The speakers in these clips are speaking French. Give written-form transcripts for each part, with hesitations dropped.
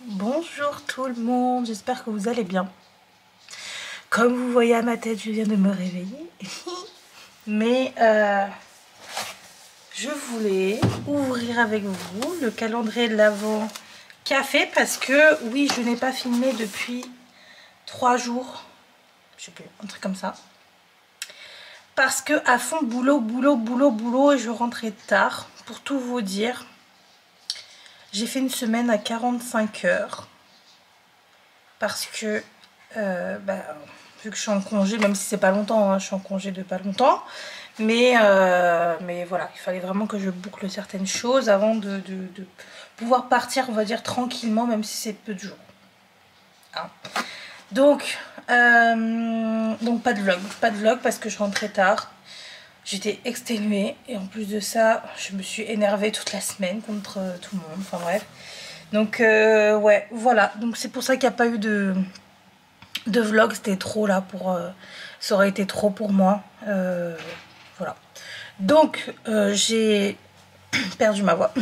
Bonjour tout le monde, j'espère que vous allez bien. Comme vous voyez à ma tête, je viens de me réveiller. Mais je voulais ouvrir avec vous le calendrier de l'Avent café parce que oui, je n'ai pas filmé depuis 3 jours. Je sais plus, un truc comme ça. Parce que à fond boulot et je rentrais tard. Pour tout vous dire, j'ai fait une semaine à 45 heures. Parce que vu que je suis en congé, même si c'est pas longtemps, hein, je suis en congé de pas longtemps, mais voilà, il fallait vraiment que je boucle certaines choses avant de pouvoir partir, on va dire, tranquillement, même si c'est peu de jours. Hein. Donc pas de vlog parce que je rentrais tard. J'étais exténuée et en plus de ça, je me suis énervée toute la semaine contre tout le monde, enfin bref. Donc ouais, voilà, donc c'est pour ça qu'il n'y a pas eu de vlog, c'était trop là pour... ça aurait été trop pour moi. Voilà. Donc j'ai perdu ma voix.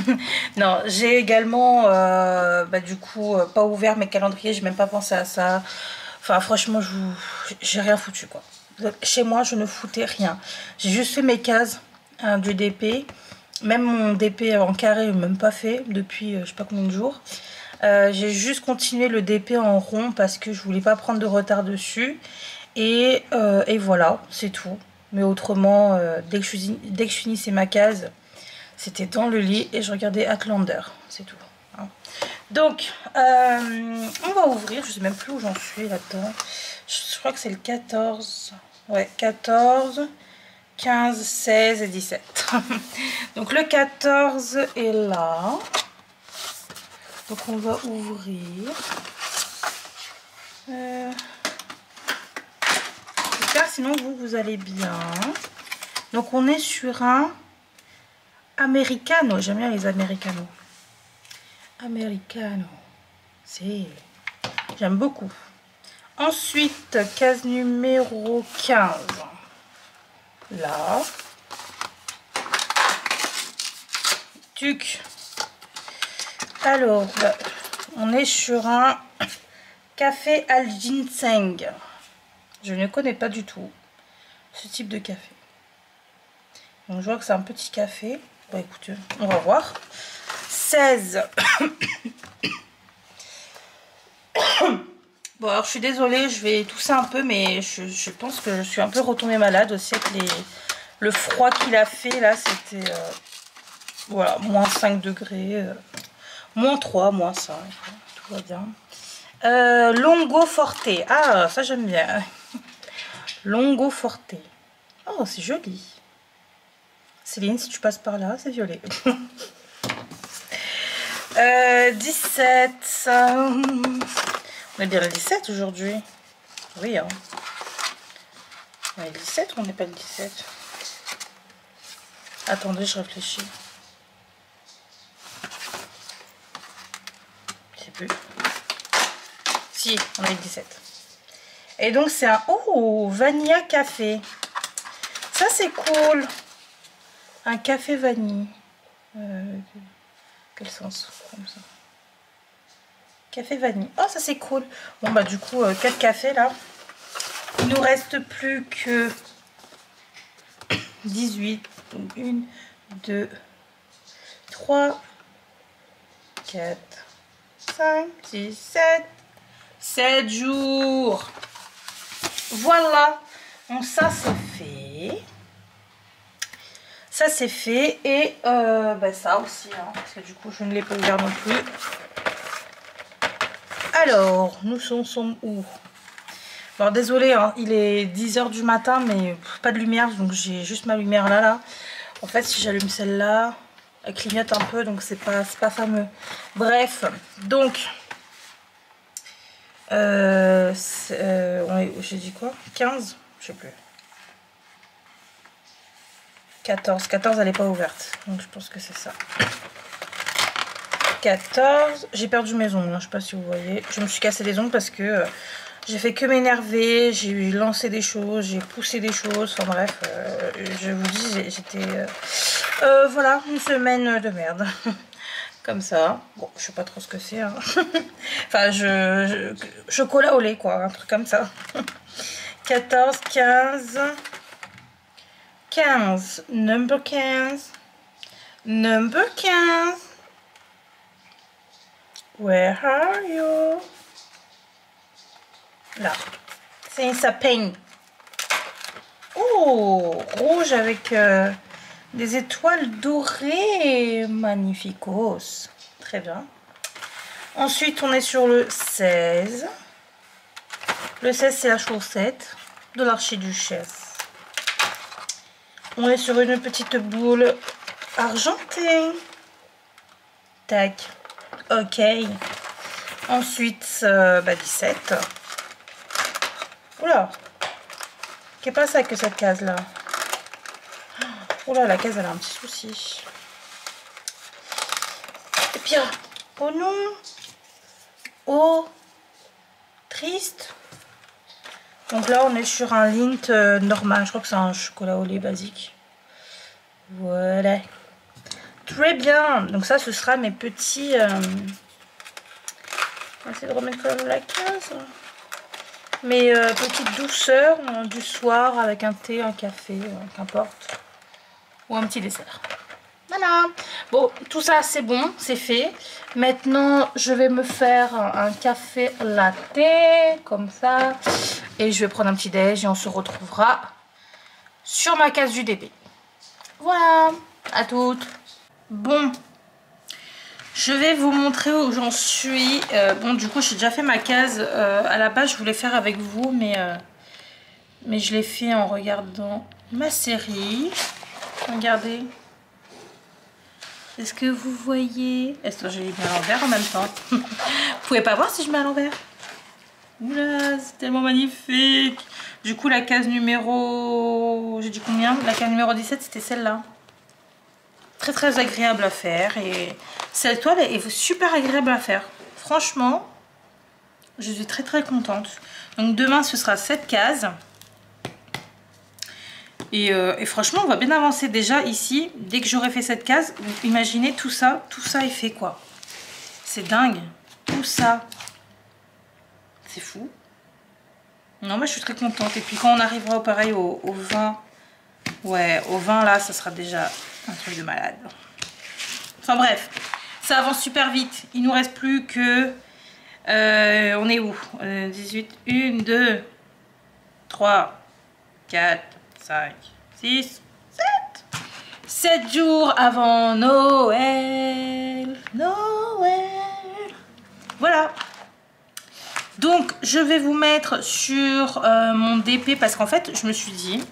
Non, j'ai également du coup pas ouvert mes calendriers, j'ai même pas pensé à ça. Enfin franchement, j'ai rien foutu quoi. Chez moi, je ne foutais rien. J'ai juste fait mes cases du DP. Même mon DP en carré, même pas fait depuis je sais pas combien de jours. J'ai juste continué le DP en rond parce que je voulais pas prendre de retard dessus. Et voilà, c'est tout. Mais autrement, dès que je finissais ma case, c'était dans le lit et je regardais Outlander. C'est tout. Hein. Donc, on va ouvrir. Je sais même plus où j'en suis là-dedans. Je crois que c'est le 14. Ouais, 14, 15, 16 et 17. Donc le 14 est là. Donc on va ouvrir. J'espère sinon vous allez bien. Donc on est sur un Americano. J'aime bien les Americano. Americano. J'aime beaucoup. Ensuite, case numéro 15. Là. Tuc. Alors, on est sur un café al ginseng. Je ne connais pas du tout ce type de café. Donc je vois que c'est un petit café. Bon écoutez, on va voir. 16. Bon alors je suis désolée, je vais tousser un peu, mais je pense que je suis un peu retombée malade aussi avec le froid qu'il a fait là. C'était voilà, moins 5 degrés, moins 3, moins 5, tout va bien. Longo Forte, ah ça j'aime bien. Longo Forte, oh c'est joli. Céline, si tu passes par là, c'est violet. 17. On est bien le 17 aujourd'hui. Oui, hein. On est le 17 ou on n'est pas le 17? Attendez, je réfléchis. Je sais plus. Si, on est le 17. Et donc c'est un... Oh, Vanilla Café. Ça c'est cool. Un café vanille. Quel sens comme ça. Café vanille. Oh, ça c'est cool. Bon, bah du coup, 4 cafés là. Il nous reste plus que 18. Donc 1, 2, 3, 4, 5, 6, 7. 7 jours. Voilà. Donc ça c'est fait. Ça c'est fait. Et ça aussi. Hein, parce que du coup, je ne l'ai pas ouvert non plus. Alors, nous sommes où? Alors désolé, hein, il est 10 h du matin, mais pas de lumière, donc j'ai juste ma lumière là. En fait, si j'allume celle-là, elle clignote un peu, donc c'est pas fameux. Bref, donc, j'ai dit quoi? 15? Je sais plus. 14, elle n'est pas ouverte, donc je pense que c'est ça. 14, j'ai perdu mes ongles, hein, je sais pas si vous voyez. Je me suis cassé les ongles parce que j'ai fait que m'énerver, j'ai lancé des choses, j'ai poussé des choses, enfin bref, je vous dis, j'étais... voilà, une semaine de merde. comme ça. Bon, je sais pas trop ce que c'est. Hein. Enfin, chocolat au lait, quoi. Un truc comme ça. 14, 15. 15. Number 15. Number 15. Where are you? Là. C'est ça peigne. Oh, rouge avec des étoiles dorées. Magnificos. Très bien. Ensuite, on est sur le 16. Le 16, c'est la chaussette de l'archiduchesse. On est sur une petite boule argentée. Tac. Ok. Ensuite, 17. Oula. Qu'est-ce pas ça que cette case là? Oula, la case elle a un petit souci. Et puis, oh non. Oh. Triste. Donc là, on est sur un Lindt normal. Je crois que c'est un chocolat au lait basique. Voilà. Très bien. Donc ça, ce sera mes petits... On va essayer de remettre quand même la case. Mes petites douceurs du soir avec un thé, un café, qu'importe. Ou un petit dessert. Voilà. Bon, tout ça, c'est bon. C'est fait. Maintenant, je vais me faire un café latte. Comme ça. Et je vais prendre un petit déj et on se retrouvera sur ma case du DP. Voilà. À toutes. Bon. Je vais vous montrer où j'en suis. Bon, du coup, j'ai déjà fait ma case. À la base, je voulais faire avec vous, mais je l'ai fait en regardant ma série. Regardez. Est-ce que vous voyez? Est-ce que je l'ai mis à l'envers en même temps? Vous pouvez pas voir si je mets à l'envers? Oula, c'est tellement magnifique. Du coup, la case numéro... J'ai dit combien? La case numéro 17, c'était celle-là. Très très agréable à faire. Et cette toile est super agréable à faire. Franchement, je suis très très contente. Donc demain, ce sera cette case. Et franchement, on va bien avancer déjà ici. Dès que j'aurai fait cette case, imaginez tout ça est fait quoi. C'est dingue. Tout ça. C'est fou. Non, moi je suis très contente. Et puis quand on arrivera pareil au vin, ouais, au vin là, ça sera déjà un truc de malade. Enfin bref, ça avance super vite. Il nous reste plus que... on est où? 18, 1, 2, 3, 4, 5, 6, 7. 7 jours avant Noël. Noël. Voilà. Donc, je vais vous mettre sur mon DP parce qu'en fait, je me suis dit...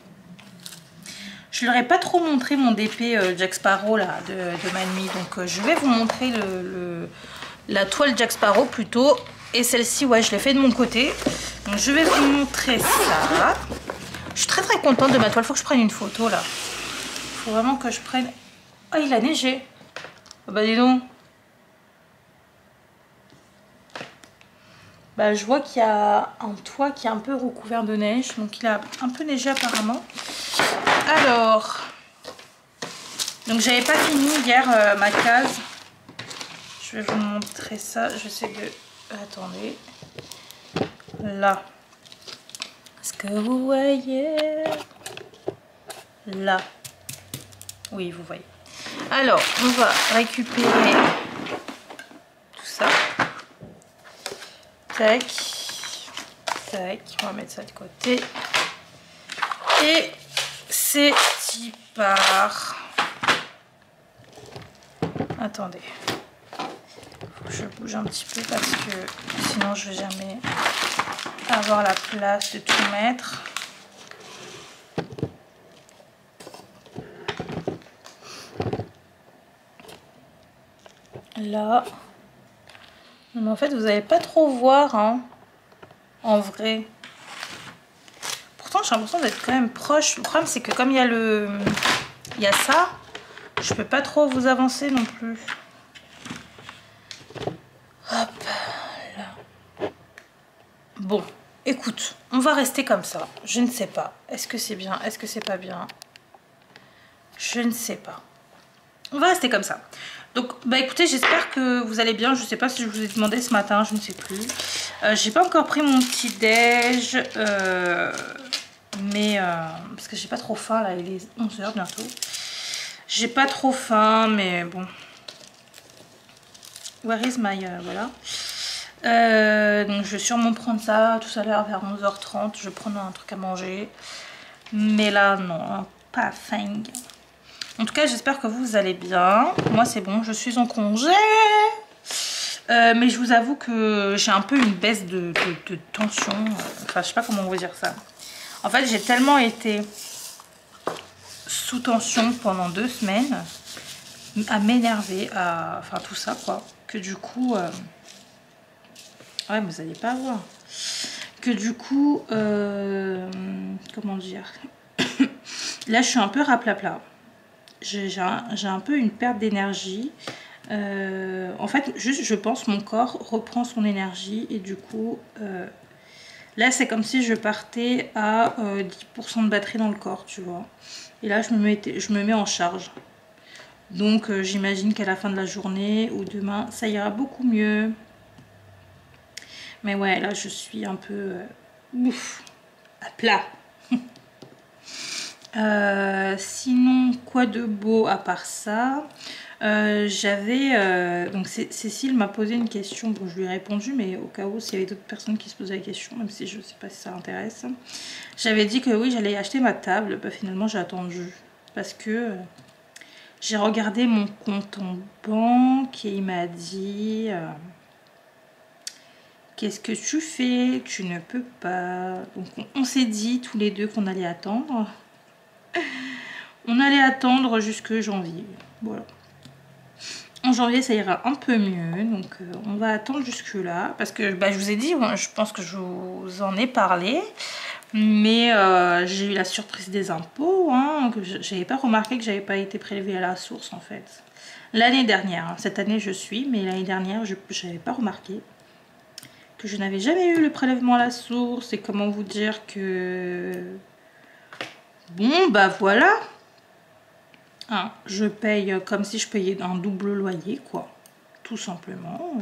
Je ne leur ai pas trop montré mon DP Jack Sparrow là, de Manmi. Donc, je vais vous montrer la toile Jack Sparrow plutôt. Et celle-ci, ouais, je l'ai fait de mon côté. Donc, je vais vous montrer ça. Je suis très très contente de ma toile. Il faut que je prenne une photo là. Il faut vraiment que je prenne... Oh, il a neigé. Oh, bah dis donc. Bah, je vois qu'il y a un toit qui est un peu recouvert de neige. Donc il a un peu neigé apparemment. Alors. Donc j'avais pas fini hier ma case. Je vais vous montrer ça. Je sais de... Attendez. Là. Est-ce que vous voyez? Là. Oui, vous voyez. Alors, on va récupérer tout ça. Tac. Tac. On va mettre ça de côté. Et c'est y part. Attendez. Faut que je bouge un petit peu parce que sinon je vais jamais avoir la place de tout mettre. Là. Mais en fait, vous n'allez pas trop voir, hein, en vrai. Pourtant, j'ai l'impression d'être quand même proche. Le problème, c'est que comme il y a ça, je peux pas trop vous avancer non plus. Hop, là. Bon, écoute, on va rester comme ça. Je ne sais pas. Est-ce que c'est bien? Est-ce que c'est pas bien? Je ne sais pas. On va rester comme ça. Donc bah écoutez, j'espère que vous allez bien. Je sais pas si je vous ai demandé ce matin, je ne sais plus. J'ai pas encore pris mon petit déj, mais parce que j'ai pas trop faim là, il est 11 h bientôt. J'ai pas trop faim, mais bon. Where is my... voilà. Donc je vais sûrement prendre ça tout à l'heure vers 11 h 30. Je vais prendre un truc à manger. Mais là, non, hein, pas faim. En tout cas, j'espère que vous allez bien. Moi, c'est bon, je suis en congé. Mais je vous avoue que j'ai un peu une baisse de tension. Enfin, je sais pas comment vous dire ça. En fait, j'ai tellement été sous tension pendant 2 semaines, à m'énerver, enfin tout ça quoi, que du coup... ouais, vous allez pas voir. Que du coup, comment dire, là, je suis un peu raplapla. J'ai un peu une perte d'énergie. En fait, juste, je pense, mon corps reprend son énergie et du coup, là, c'est comme si je partais à 10% de batterie dans le corps, tu vois. Et là, je me mets en charge. Donc, j'imagine qu'à la fin de la journée ou demain, ça ira beaucoup mieux. Mais ouais, là, je suis un peu ouf, à plat. Sinon, quoi de beau à part ça? Donc Cécile m'a posé une question, bon je lui ai répondu, mais au cas où s'il y avait d'autres personnes qui se posaient la question, même si je sais pas si ça intéresse, j'avais dit que oui j'allais acheter ma table. Bah, finalement j'ai attendu parce que j'ai regardé mon compte en banque et il m'a dit qu'est-ce que tu fais, tu ne peux pas. Donc on s'est dit tous les deux qu'on allait attendre. On allait attendre jusque janvier, voilà. En janvier, ça ira un peu mieux, donc on va attendre jusque là. Parce que bah, je vous ai dit, je pense que je vous en ai parlé, mais j'ai eu la surprise des impôts. Hein, que j'avais pas remarqué que j'avais pas été prélevée à la source en fait. L'année dernière, hein, cette année je suis, mais l'année dernière, je n'avais pas remarqué que je n'avais jamais eu le prélèvement à la source. Et comment vous dire que... Bon, bah voilà. Hein, je paye comme si je payais un double loyer, quoi. Tout simplement.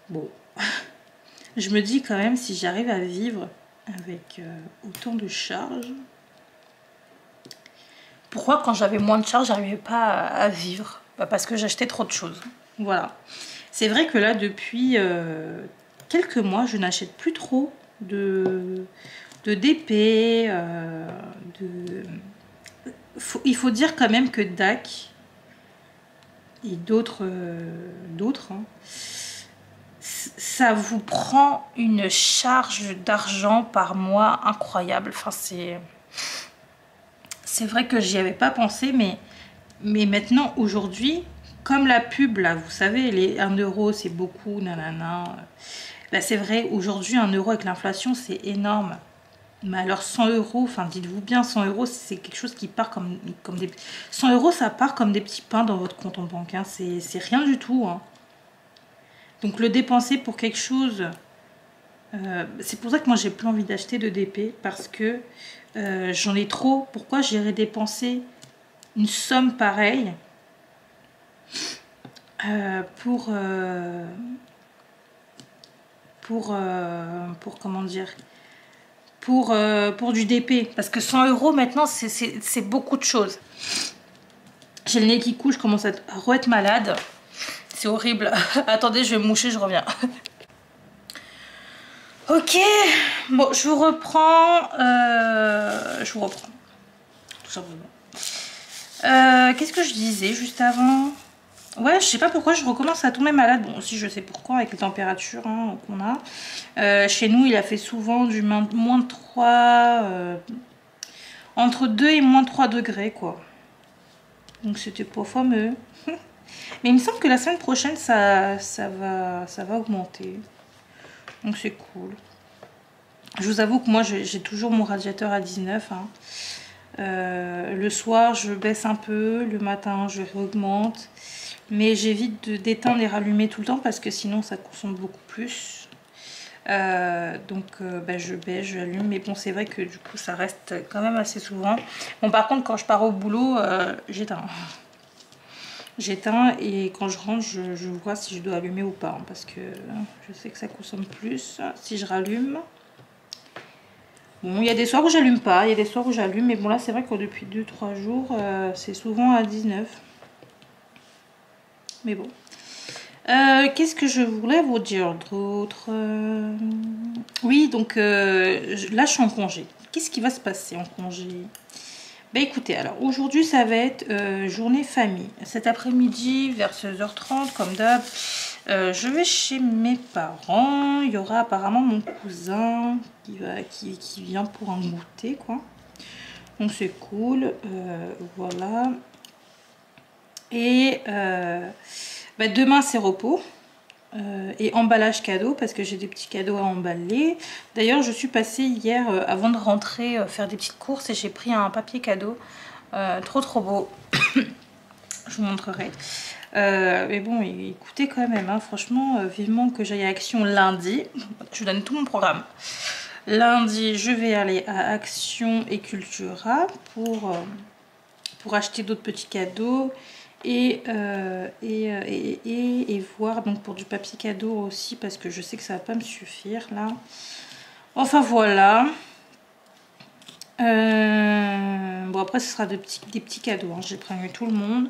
Bon. Je me dis quand même, si j'arrive à vivre avec autant de charges... Pourquoi quand j'avais moins de charges, j'arrivais pas à vivre? Bah parce que j'achetais trop de choses. Voilà. C'est vrai que là, depuis quelques mois, je n'achète plus trop de DP, il faut dire quand même que DAC et d'autres, hein, ça vous prend une charge d'argent par mois incroyable. Enfin, c'est vrai que j'y avais pas pensé, mais maintenant, aujourd'hui, comme la pub, là, vous savez, les 1 euro, c'est beaucoup, nanana. Là, c'est vrai, aujourd'hui, 1 euro avec l'inflation, c'est énorme. Mais alors 100 euros, enfin dites-vous bien, 100 euros c'est quelque chose qui part comme des... 100 euros ça part comme des petits pains dans votre compte en banque, hein. C'est rien du tout. Hein. Donc le dépenser pour quelque chose, c'est pour ça que moi j'ai plus envie d'acheter de DP, parce que j'en ai trop. Pourquoi j'irais dépenser une somme pareille pour comment dire, pour du DP, parce que 100 euros maintenant c'est beaucoup de choses. J'ai le nez qui coule, je commence à re-être malade, c'est horrible. Attendez, je vais me moucher, je reviens. Ok, bon, je vous reprends tout simplement. Qu'est-ce que je disais juste avant? Ouais, je sais pas pourquoi je recommence à tomber malade. Bon, aussi je sais pourquoi avec les températures hein, qu'on a. Chez nous, il a fait souvent du moins 3, entre 2 et moins 3 degrés, quoi. Donc c'était pas fameux. Mais il me semble que la semaine prochaine, ça va augmenter. Donc c'est cool. Je vous avoue que moi, j'ai toujours mon radiateur à 19. Hein. Le soir, je baisse un peu. Le matin, je réaugmente. Mais j'évite d'éteindre et rallumer tout le temps parce que sinon ça consomme beaucoup plus. Bah, je baisse, je allume. Mais bon, c'est vrai que du coup ça reste quand même assez souvent. Bon, par contre, quand je pars au boulot, j'éteins. j'éteins et quand je range, je vois si je dois allumer ou pas. Hein, parce que je sais que ça consomme plus si je rallume. Bon, il y a des soirs où j'allume pas, il y a des soirs où j'allume. Mais bon, là, c'est vrai que depuis 2-3 jours, c'est souvent à 19. Mais bon. Qu'est-ce que je voulais vous dire d'autre? Oui, donc là, je suis en congé. Qu'est-ce qui va se passer en congé? Ben écoutez, alors aujourd'hui ça va être journée famille. Cet après-midi vers 16h30 comme d'hab, je vais chez mes parents. Il y aura apparemment mon cousin qui vient pour un goûter quoi. Donc c'est cool, voilà. Et ben demain c'est repos. Et emballage cadeau parce que j'ai des petits cadeaux à emballer. D'ailleurs je suis passée hier avant de rentrer faire des petites courses et j'ai pris un papier cadeau trop beau. Je vous montrerai. Mais bon il coûtait quand même hein. Franchement vivement que j'aille à Action lundi. Je vous donne tout mon programme. Lundi je vais aller à Action et Cultura pour acheter d'autres petits cadeaux. Et voir donc pour du papier cadeau aussi parce que je sais que ça va pas me suffire là. Enfin voilà. Bon après ce sera des petits cadeaux hein. J'ai prévenu tout le monde.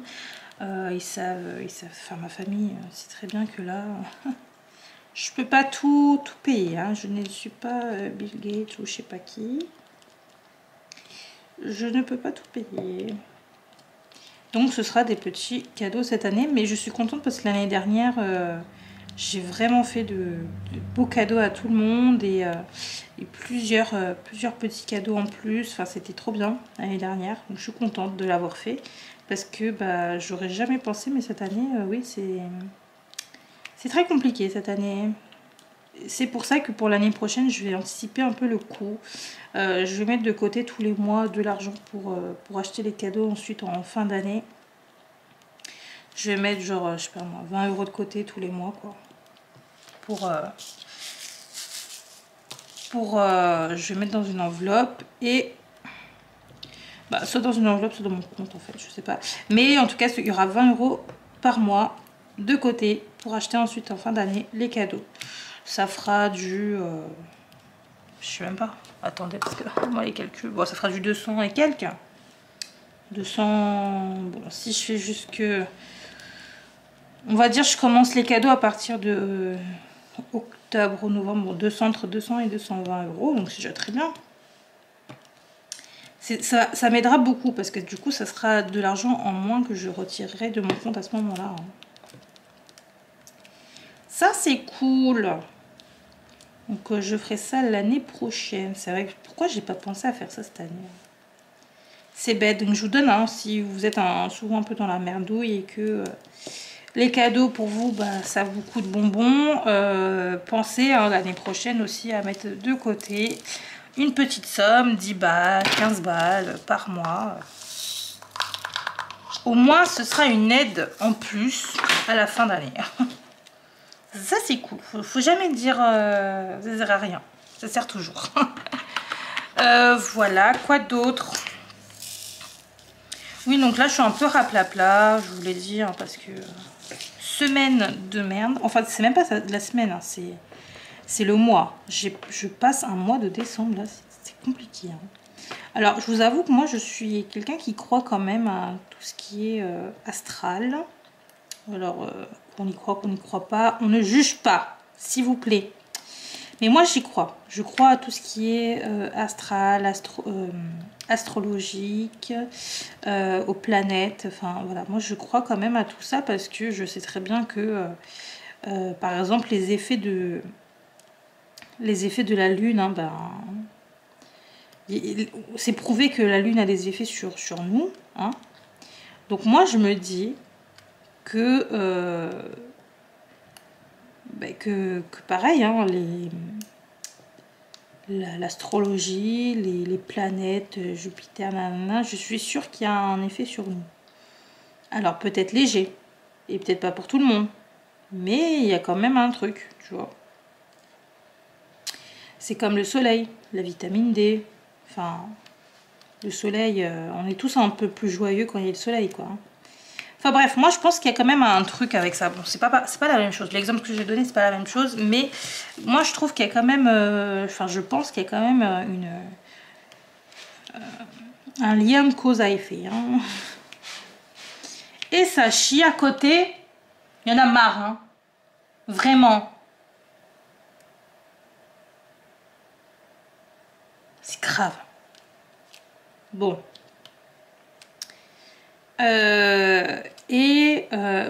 Ils savent, enfin ma famille sait très bien que là je peux pas tout payer hein. Je ne suis pas Bill Gates ou je sais pas qui. Je ne peux pas tout payer. Donc ce sera des petits cadeaux cette année. Mais je suis contente parce que l'année dernière, j'ai vraiment fait de beaux cadeaux à tout le monde. Et plusieurs petits cadeaux en plus. Enfin c'était trop bien l'année dernière. Donc je suis contente de l'avoir fait. Parce que bah, j'aurais jamais pensé. Mais cette année, oui c'est très compliqué cette année. C'est pour ça que pour l'année prochaine, je vais anticiper un peu le coût. Je vais mettre de côté tous les mois de l'argent pour acheter les cadeaux ensuite en fin d'année. Je vais mettre genre, je sais pas moi, 20 € de côté tous les mois quoi. Je vais mettre dans une enveloppe et... Bah, soit dans une enveloppe, soit dans mon compte en fait, je sais pas. Mais en tout cas, il y aura 20 € par mois de côté pour acheter ensuite en fin d'année les cadeaux. Ça fera du... je sais même pas. Attendez, parce que moi les calculs... Bon, ça fera du 200 et quelques. 200... Bon, si je fais jusque... On va dire je commence les cadeaux à partir de octobre ou novembre. Bon, entre 200 et 220 €. Donc c'est déjà très bien. Ça m'aidera beaucoup parce que du coup, ça sera de l'argent en moins que je retirerai de mon compte à ce moment-là. Ça, c'est cool. Donc je ferai ça l'année prochaine. C'est vrai que pourquoi j'ai pas pensé à faire ça cette année? C'est bête. Donc je vous donne, hein, si vous êtes souvent un peu dans la merdouille et que les cadeaux pour vous, bah, ça vous coûte bonbons, pensez hein, l'année prochaine aussi à mettre de côté une petite somme, 10 balles, 15 balles par mois. Au moins ce sera une aide en plus à la fin d'année. Ça c'est cool, faut jamais dire ça sert à rien, ça sert toujours. Voilà, quoi d'autre? Oui, donc là je suis un peu raplapla, je vous l'ai dit, hein, parce que semaine de merde. Enfin, c'est même pas la semaine, hein, c'est le mois. Je passe un mois de décembre, là, c'est compliqué. Hein. Alors, je vous avoue que moi, je suis quelqu'un qui croit quand même à tout ce qui est astral. Alors, qu'on y croit, qu'on n'y croit pas, on ne juge pas, s'il vous plaît. Mais moi, j'y crois. Je crois à tout ce qui est astral, astrologique, aux planètes. Enfin, voilà. Moi, je crois quand même à tout ça parce que je sais très bien que, par exemple, les effets de la Lune, hein, ben, c'est prouvé que la Lune a des effets sur nous. Hein. Donc, moi, je me dis que... que pareil, hein, l'astrologie, les planètes, Jupiter, nanana, je suis sûre qu'il y a un effet sur nous. Alors peut-être léger, et peut-être pas pour tout le monde, mais il y a quand même un truc, tu vois. C'est comme le soleil, la vitamine D, enfin, le soleil, on est tous un peu plus joyeux quand il y a le soleil, quoi. Enfin bref, moi je pense qu'il y a quand même un truc avec ça. Bon, c'est pas la même chose. L'exemple que j'ai donné, c'est pas la même chose. Mais moi je trouve qu'il y a quand même... Enfin, je pense qu'il y a quand même un lien de cause à effet. Hein. Et ça chie à côté. Il y en a marre. Hein. Vraiment. C'est grave. Bon.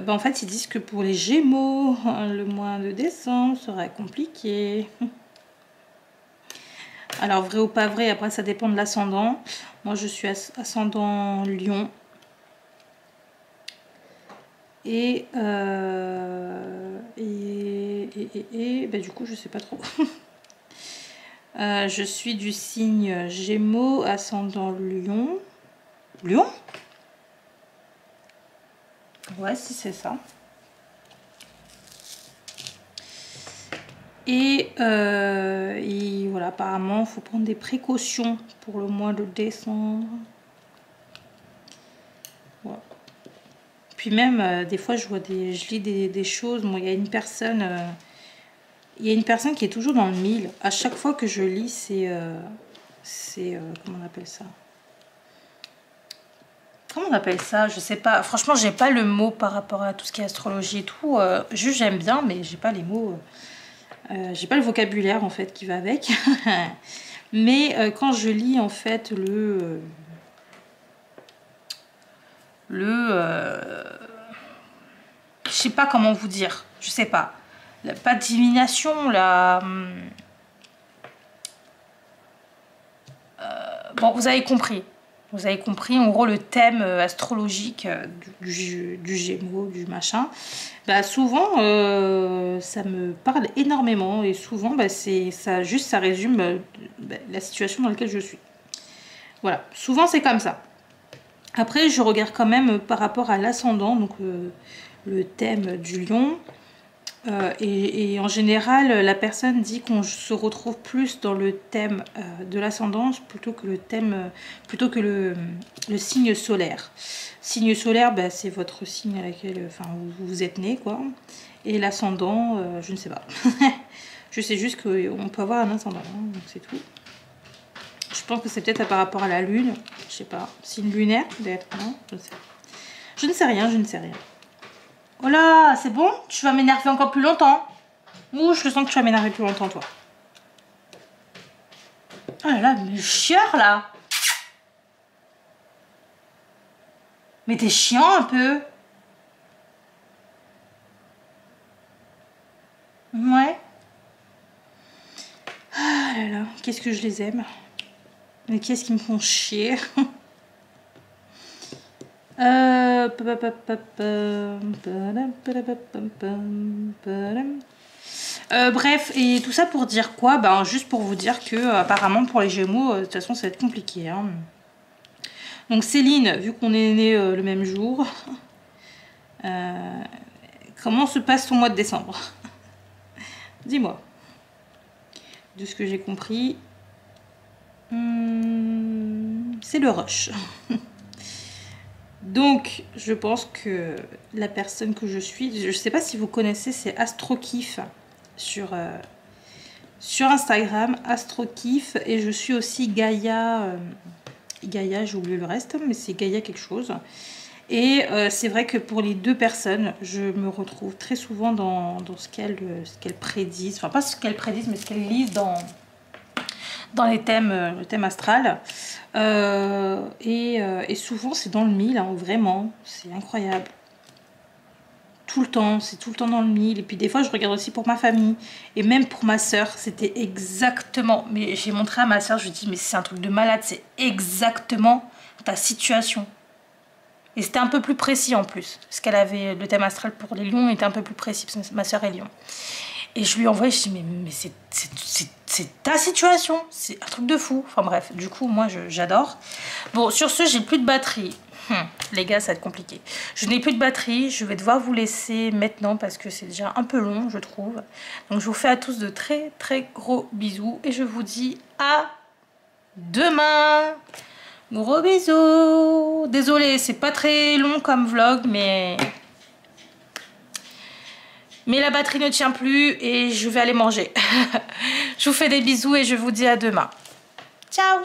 En fait, ils disent que pour les Gémeaux, le mois de décembre sera compliqué. Alors, vrai ou pas vrai, après, ça dépend de l'ascendant. Moi, je suis ascendant Lion. Et du coup, je sais pas trop. Je suis du signe Gémeaux, ascendant Lion. Lion? Ouais, si c'est ça. Et voilà, apparemment, il faut prendre des précautions pour le mois de décembre. Voilà. Puis même, des fois, je lis des choses. Moi, il y a une personne qui est toujours dans le mille. À chaque fois que je lis, c'est comment on appelle ça? Comment on appelle ça? Je sais pas. Franchement, j'ai pas le mot par rapport à tout ce qui est astrologie et tout. Juste, j'aime bien, mais j'ai pas les mots. J'ai pas le vocabulaire en fait qui va avec. Mais quand je lis en fait je sais pas comment vous dire. Je sais pas. Pas de divination, bon, vous avez compris. Vous avez compris, en gros, le thème astrologique du Gémeaux, du machin. Bah, souvent, ça me parle énormément. Et souvent, bah, ça résume la situation dans laquelle je suis. Voilà, souvent c'est comme ça. Après, je regarde quand même par rapport à l'ascendant, donc le thème du lion. Et en général, la personne dit qu'on se retrouve plus dans le thème de l'ascendance plutôt que le signe solaire. Signe solaire, bah, c'est votre signe à laquelle vous êtes né, quoi. Et l'ascendant, je ne sais pas. Je sais juste qu'on peut avoir un ascendant, hein, donc c'est tout. Je pense que c'est peut-être par rapport à la lune, je sais pas. Signe lunaire, peut-être, non, je ne sais pas. Je ne sais rien, je ne sais rien. Oh là, c'est bon? Tu vas m'énerver encore plus longtemps. Ouh, je sens que tu vas m'énerver plus longtemps, toi. Oh là là, mais chieur, là. Mais t'es chiant un peu. Ouais. Ah là là, qu'est-ce que je les aime. Mais qu'est-ce qu'ils me font chier. Bref, et tout ça pour dire quoi? Ben, juste pour vous dire que apparemment pour les Gémeaux, de toute façon ça va être compliqué. Hein. Donc Céline, vu qu'on est né le même jour, comment se passe ton mois de décembre? Dis-moi. De ce que j'ai compris, c'est le rush. Donc, je pense que la personne que je suis, je ne sais pas si vous connaissez, c'est AstroKiff sur Instagram, AstroKiff, et je suis aussi Gaïa, j'ai oublié le reste, mais c'est Gaïa quelque chose. Et c'est vrai que pour les deux personnes, je me retrouve très souvent dans ce qu'elles prédisent, enfin pas ce qu'elles prédisent, mais ce qu'elles lisent dans le thème astral. Et souvent c'est dans le mille, hein, vraiment, c'est incroyable. Tout le temps, c'est tout le temps dans le mille. Et puis des fois je regarde aussi pour ma famille. Et même pour ma soeur, c'était exactement... Mais j'ai montré à ma soeur, je lui ai dit, mais c'est un truc de malade, c'est exactement ta situation. Et c'était un peu plus précis en plus. Parce qu'elle avait le thème astral pour les lions était un peu plus précis, parce que ma soeur est lion. Et je lui ai envoyé, je dis mais c'est ta situation, c'est un truc de fou. Enfin bref, du coup moi j'adore. Bon, sur ce, j'ai plus de batterie. Les gars, ça va être compliqué. Je n'ai plus de batterie, je vais devoir vous laisser maintenant parce que c'est déjà un peu long, je trouve. Donc je vous fais à tous de très très gros bisous et je vous dis à demain. Gros bisous. Désolée, c'est pas très long comme vlog, mais la batterie ne tient plus et je vais aller manger. Je vous fais des bisous et je vous dis à demain. Ciao.